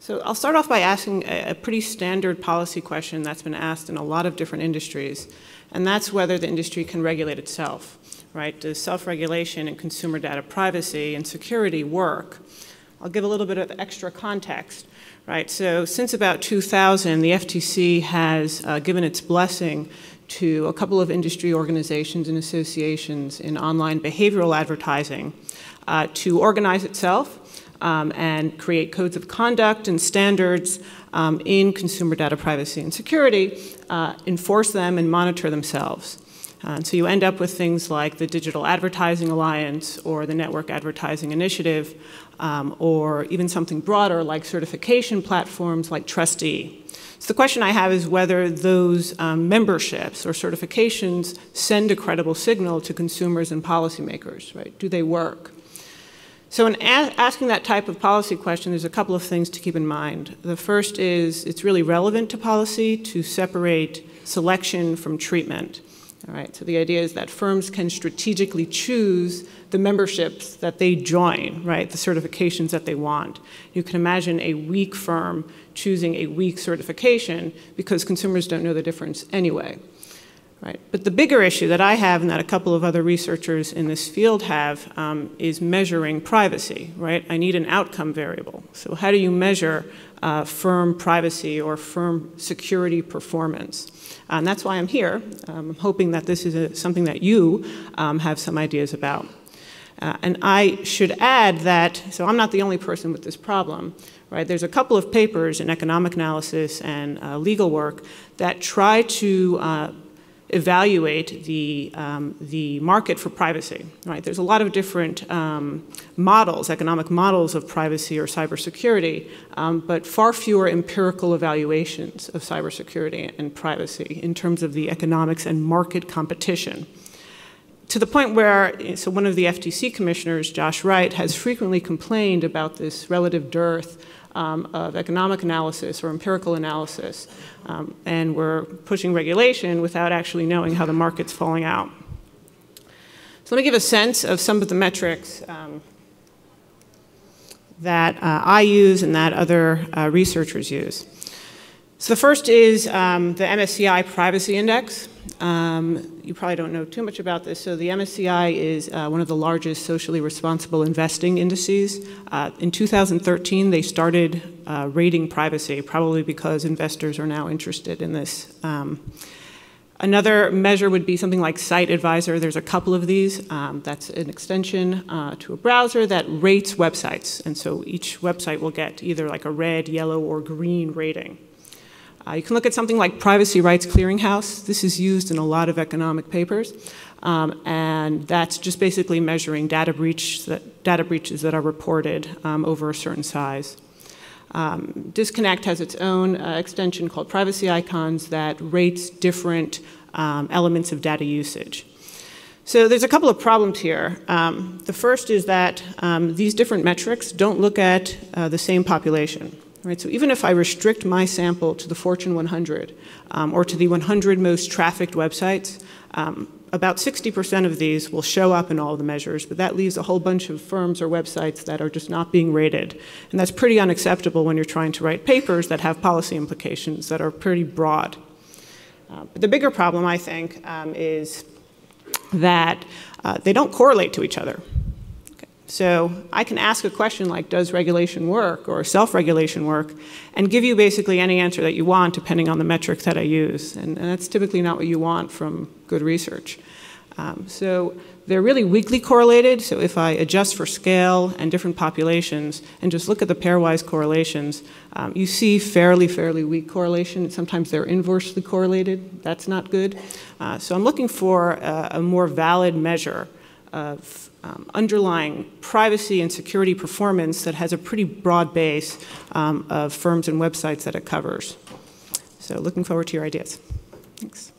So I'll start off by asking a pretty standard policy question that's been asked in a lot of different industries, and that's whether the industry can regulate itself, right? Does self-regulation and consumer data privacy and security work? I'll give a little bit of extra context, right? So since about 2000, the FTC has given its blessing to a couple of industry organizations and associations in online behavioral advertising to organize itself and create codes of conduct and standards in consumer data privacy and security, enforce them and monitor themselves. And so you end up with things like the Digital Advertising Alliance or the Network Advertising Initiative, or even something broader like certification platforms like Trustee. So the question I have is whether those memberships or certifications send a credible signal to consumers and policymakers, right? Do they work? So in asking that type of policy question, there's a couple of things to keep in mind. The first is it's really relevant to policy to separate selection from treatment. All right, so the idea is that firms can strategically choose the memberships that they join, right, the certifications that they want. You can imagine a weak firm choosing a weak certification because consumers don't know the difference anyway. Right. But the bigger issue that I have and that a couple of other researchers in this field have is measuring privacy, right? I need an outcome variable. So how do you measure firm privacy or firm security performance? And that's why I'm here. I'm hoping that this is something that you have some ideas about. And I should add that, so I'm not the only person with this problem, right? There's a couple of papers in economic analysis and legal work that try to evaluate the market for privacy, right? There's a lot of different models, economic models of privacy or cybersecurity, but far fewer empirical evaluations of cybersecurity and privacy in terms of the economics and market competition. To the point where, so one of the FTC commissioners, Josh Wright, has frequently complained about this relative dearth of economic analysis or empirical analysis, and we're pushing regulation without actually knowing how the market's falling out. So let me give a sense of some of the metrics that I use and that other researchers use. So the first is the MSCI Privacy Index. You probably don't know too much about this. So the MSCI is one of the largest socially responsible investing indices. In 2013, they started rating privacy, probably because investors are now interested in this. Another measure would be something like Site Advisor. There's a couple of these. That's an extension to a browser that rates websites. And so each website will get either like a red, yellow, or green rating. You can look at something like Privacy Rights Clearinghouse. This is used in a lot of economic papers, and that's just basically measuring data breaches that are reported over a certain size. Disconnect has its own extension called Privacy Icons that rates different elements of data usage. So there's a couple of problems here. The first is that these different metrics don't look at the same population. Right, so even if I restrict my sample to the Fortune 100 or to the 100 most trafficked websites, about 60% of these will show up in all of the measures, but that leaves a whole bunch of firms or websites that are just not being rated. And that's pretty unacceptable when you're trying to write papers that have policy implications that are pretty broad. But the bigger problem, I think, is that they don't correlate to each other. So I can ask a question like, does regulation work or self-regulation work, and give you basically any answer that you want depending on the metric that I use. And that's typically not what you want from good research. So they're really weakly correlated. So if I adjust for scale and different populations and just look at the pairwise correlations, you see fairly weak correlation. Sometimes they're inversely correlated. That's not good. So I'm looking for a more valid measure of underlying privacy and security performance that has a pretty broad base of firms and websites that it covers. So looking forward to your ideas. Thanks.